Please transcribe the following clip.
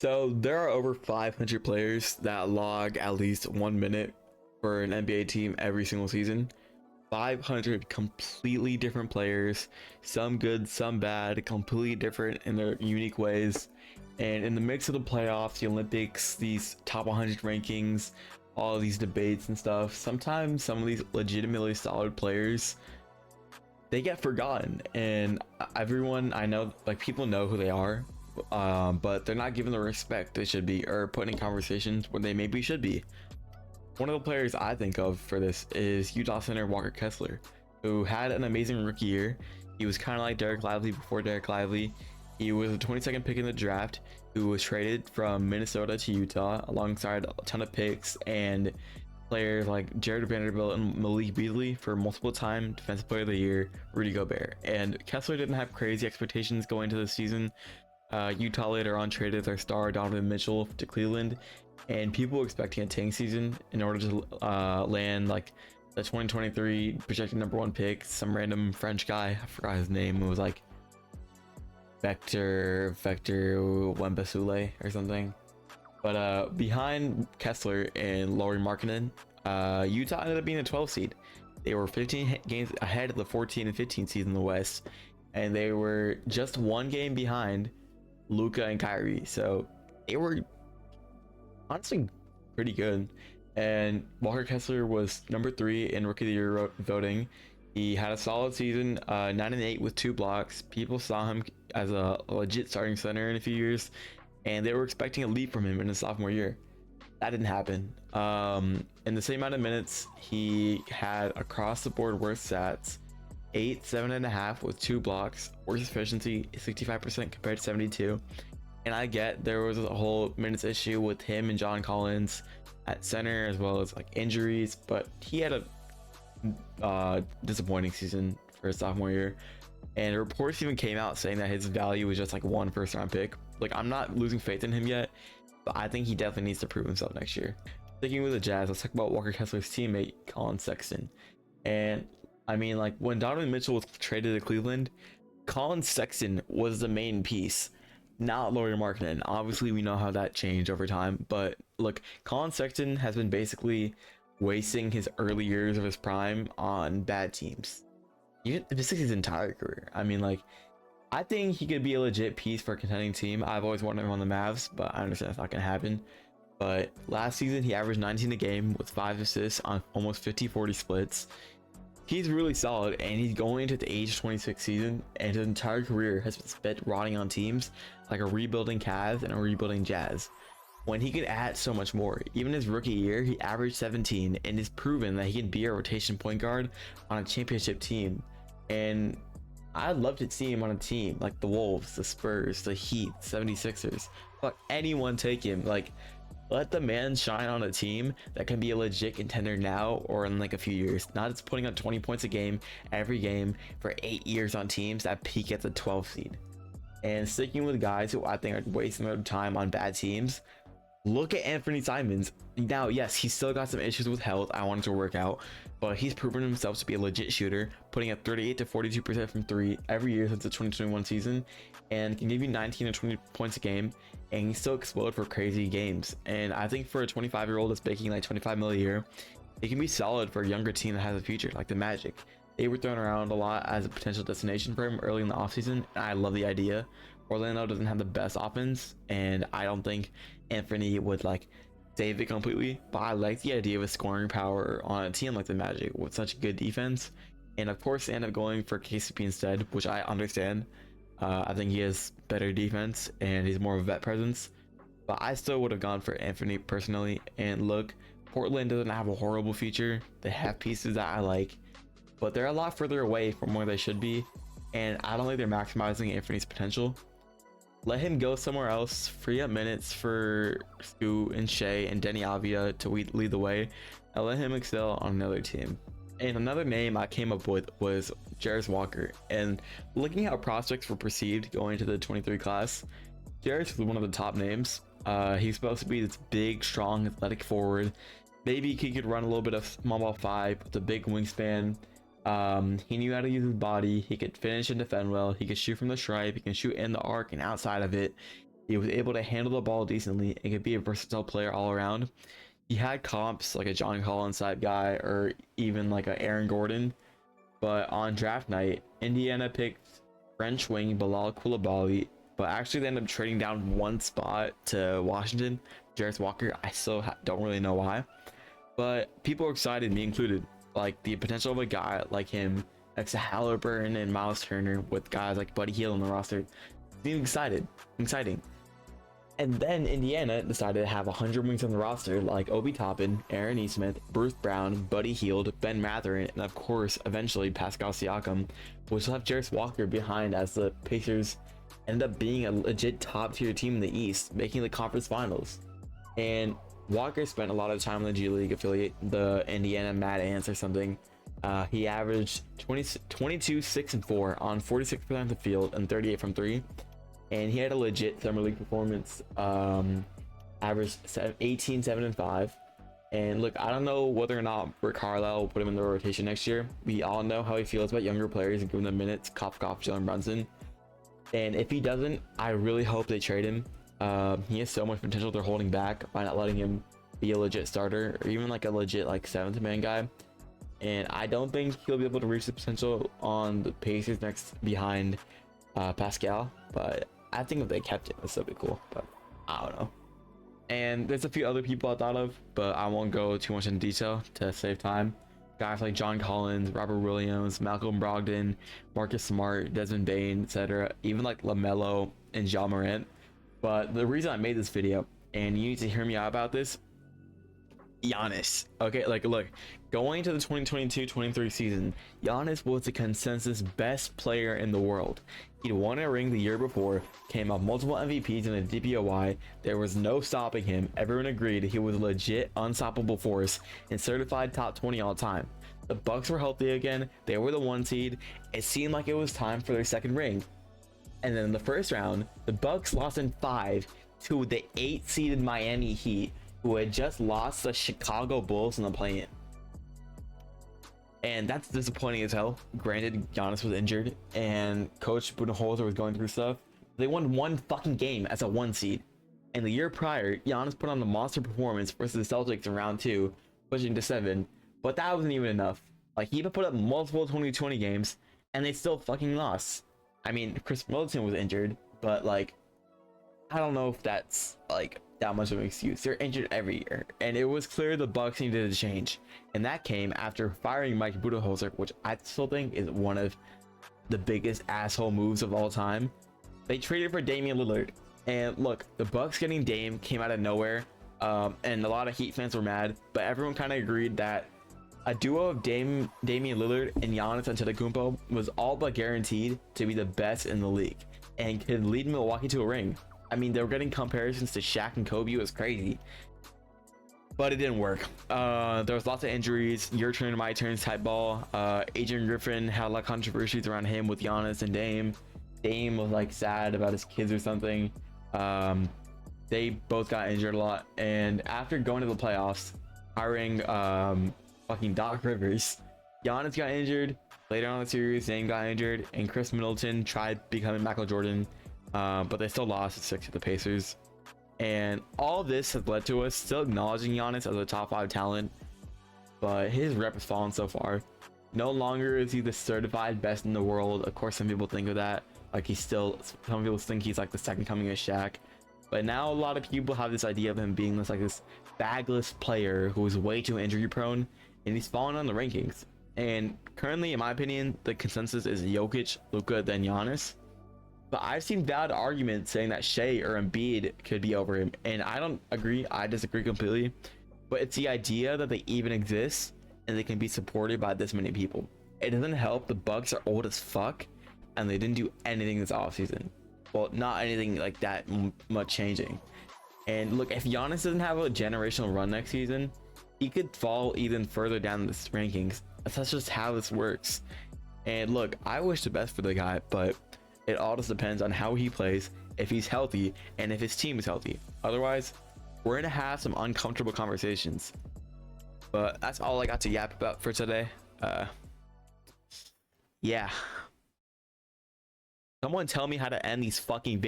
So there are over 500 players that log at least 1 minute for an NBA team every single season. 500 completely different players, some good, some bad, completely different in their unique ways. And in the mix of the playoffs, the Olympics, these top 100 rankings, all of these debates and stuff, sometimes some of these legitimately solid players, they get forgotten. And everyone I know, like, people know who they are, but they're not given the respect they should be, or put in conversations where they maybe should be. One of the players I think of for this is Utah center Walker Kessler, who had an amazing rookie year. He was kind of like Derek Lively before Derek Lively. He was a 22nd pick in the draft, who was traded from Minnesota to Utah alongside a ton of picks and players like Jared Vanderbilt and Malik Beasley for multiple time Defensive Player of the Year, Rudy Gobert. And Kessler didn't have crazy expectations going into the season. Utah later on traded their star Donovan Mitchell to Cleveland, and people were expecting a tank season in order to land like the 2023 projected #1 pick, some random French guy. I forgot his name. It was like Vector Wembasule or something. But behind Kessler and Lauri Markannen, Utah ended up being a 12 seed. They were 15 games ahead of the 14 and 15 seed in the West, and they were just one game behind Luka and Kyrie. So they were honestly pretty good. And Walker Kessler was number 3 in Rookie of the Year voting. He had a solid season, 9-8 with 2 blocks. People saw him as a legit starting center in a few years, and they were expecting a leap from him in his sophomore year. That didn't happen. In the same amount of minutes, he had across the board worst stats: 8, 7.5 with 2 blocks, worst efficiency 65% compared to 72. And I get there was a whole minutes issue with him and John Collins at center, as well as like injuries, but he had a disappointing season for his sophomore year. And reports even came out saying that his value was just like 1 first-round pick. Like, I'm not losing faith in him yet, but I think he definitely needs to prove himself next year. Sticking with the Jazz, let's talk about Walker Kessler's teammate, Collin Sexton. And I mean, like, when Donovan Mitchell was traded to Cleveland, Collin Sexton was the main piece, not Lauri Markannen. Obviously, we know how that changed over time, but look, Collin Sexton has been basically wasting his early years of his prime on bad teams. This is his entire career. I mean, like, I think he could be a legit piece for a contending team. I've always wanted him on the Mavs, but I understand that's not gonna happen. But last season, he averaged 19 a game with 5 assists on almost 50-40 splits. He's really solid, and he's going into the age 26 season, and his entire career has been spent rotting on teams like a rebuilding Cavs and a rebuilding Jazz, when he could add so much more. Even his rookie year, he averaged 17 and has proven that he can be a rotation point guard on a championship team. And I'd love to see him on a team like the Wolves, the Spurs, the Heat, 76ers. Let anyone take him. Like, let the man shine on a team that can be a legit contender now or in like a few years. Not just putting up 20 points a game every game for 8 years on teams that peak at the 12th seed. And sticking with guys who I think are wasting their time on bad teams, look at Anfernee Simons. Now, yes, he's still got some issues with health. I want him to work out, but he's proven himself to be a legit shooter, putting up 38 to 42% from 3 every year since the 2021 season, and can give you 19 to 20 points a game, and he still explode for crazy games. And I think for a 25-year-old that's making like 25 mil a year, it can be solid for a younger team that has a future, like the Magic. They were thrown around a lot as a potential destination for him early in the offseason, and I love the idea. Orlando doesn't have the best offense, and I don't think Anfernee would like save it completely, but I like the idea of a scoring power on a team like the Magic with such good defense. And of course, they end up going for KCP instead, which I understand. I think he has better defense and he's more of a vet presence, but I still would have gone for Anfernee personally. And look, Portland doesn't have a horrible future. They have pieces that I like, but they're a lot further away from where they should be, and I don't think they're maximizing Anfernee's potential. Let him go somewhere else, free up minutes for Scoot and Shea and Denny Avdia to lead the way, and let him excel on another team. And another name I came up with was Jarace Walker. And looking at how prospects were perceived going into the 23 class, Jarace was one of the top names. He's supposed to be this big, strong, athletic forward. Maybe he could run a little bit of small ball 5 with a big wingspan. He knew how to use his body. He could finish and defend well. He could shoot from the stripe. He can shoot in the arc and outside of it. He was able to handle the ball decently and could be a versatile player all around. He had comps like a John Collins type guy or even like a Aaron Gordon. But on draft night, Indiana picked French wing Bilal Coulibaly, but actually they ended up trading down one spot to Washington, Jarris Walker. I still don't really know why, but people are excited, me included. Like the potential of a guy like him next to Halliburton and Miles Turner with guys like Buddy Hield on the roster, being exciting. And then Indiana decided to have 100 wings on the roster like Obi Toppin, Aaron Nesmith, Bruce Brown, Buddy Hield, Ben Mathurin, and of course, eventually Pascal Siakam, which left Jarris Walker behind as the Pacers ended up being a legit top tier team in the East, making the conference finals. And Walker spent a lot of time in the G League affiliate, the Indiana Mad Ants or something. He averaged 22, 6, and 4 on 46% of the field and 38 from 3. And he had a legit summer league performance, averaged 18, 7, and 5. And look, I don't know whether or not Rick Carlisle will put him in the rotation next year. We all know how he feels about younger players and giving them minutes, cough, Jalen Brunson. And if he doesn't, I really hope they trade him. He has so much potential they're holding back by not letting him be a legit starter or even like a legit like 7th man guy. And I don't think he'll be able to reach the potential on the Pacers next behind Pascal, but I think if they kept it, it'd still be cool, but I don't know. And there's a few other people I thought of, but I won't go too much in detail to save time. Guys like John Collins, Robert Williams, Malcolm Brogdon, Marcus Smart, Desmond Bane, etc. Even like LaMelo and Ja Morant. But the reason I made this video, and you need to hear me out about this, Giannis. Okay, like look, going to the 2022-23 season, Giannis was the consensus best player in the world. He'd won a ring the year before, came off multiple MVPs in the DPOY. There was no stopping him. Everyone agreed he was a legit unstoppable force and certified top 20 all time. The Bucks were healthy again. They were the 1 seed. It seemed like it was time for their second ring. And then in the first round, the Bucks lost in 5 to the 8 seeded Miami Heat, who had just lost the Chicago Bulls in the play-in. And that's disappointing as hell. Granted, Giannis was injured and Coach Budenholzer was going through stuff. They won one fucking game as a 1 seed. And the year prior, Giannis put on the monster performance versus the Celtics in round 2, pushing to 7. But that wasn't even enough. Like, he even put up multiple 2020 games and they still fucking lost. I mean, Chris Middleton was injured, but like, I don't know if that's like that much of an excuse. They're injured every year, and it was clear the Bucks needed to change, and that came after firing Mike Budenholzer, which I still think is one of the biggest asshole moves of all time. They traded for Damian Lillard, and look, the Bucks getting Dame came out of nowhere, and a lot of Heat fans were mad, but everyone kind of agreed that a duo of Damian Lillard and Giannis Antetokounmpo was all but guaranteed to be the best in the league and could lead Milwaukee to a ring. I mean, they were getting comparisons to Shaq and Kobe. It was crazy, but it didn't work. There was lots of injuries, your turn, my turn type ball. Adrian Griffin had a lot of controversies around him with Giannis and Dame. Dame was like sad about his kids or something. They both got injured a lot, and after going to the playoffs, hiring fucking Doc Rivers, Giannis got injured. Later on in the series, Dame got injured, and Chris Middleton tried becoming Michael Jordan, but they still lost at 6 to the Pacers. And all this has led to us still acknowledging Giannis as a top 5 talent, but his rep has fallen so far. No longer is he the certified best in the world. Of course, some people think of that, like some people think he's like the second coming of Shaq, but now a lot of people have this idea of him being this bagless player who is way too injury prone, and he's fallen on the rankings. And currently, in my opinion, the consensus is Jokic, Luka, then Giannis. But I've seen valid arguments saying that Shea or Embiid could be over him, and I don't agree. I disagree completely. But it's the idea that they even exist and they can be supported by this many people. It doesn't help the Bucks are old as fuck, and they didn't do anything this offseason. Well, not anything like that much changing. And look, if Giannis doesn't have a generational run next season, he could fall even further down the rankings. That's just how this works. And look, I wish the best for the guy, but it all just depends on how he plays, if he's healthy, and if his team is healthy. Otherwise, we're gonna have some uncomfortable conversations. But that's all I got to yap about for today. Yeah. Someone tell me how to end these fucking videos.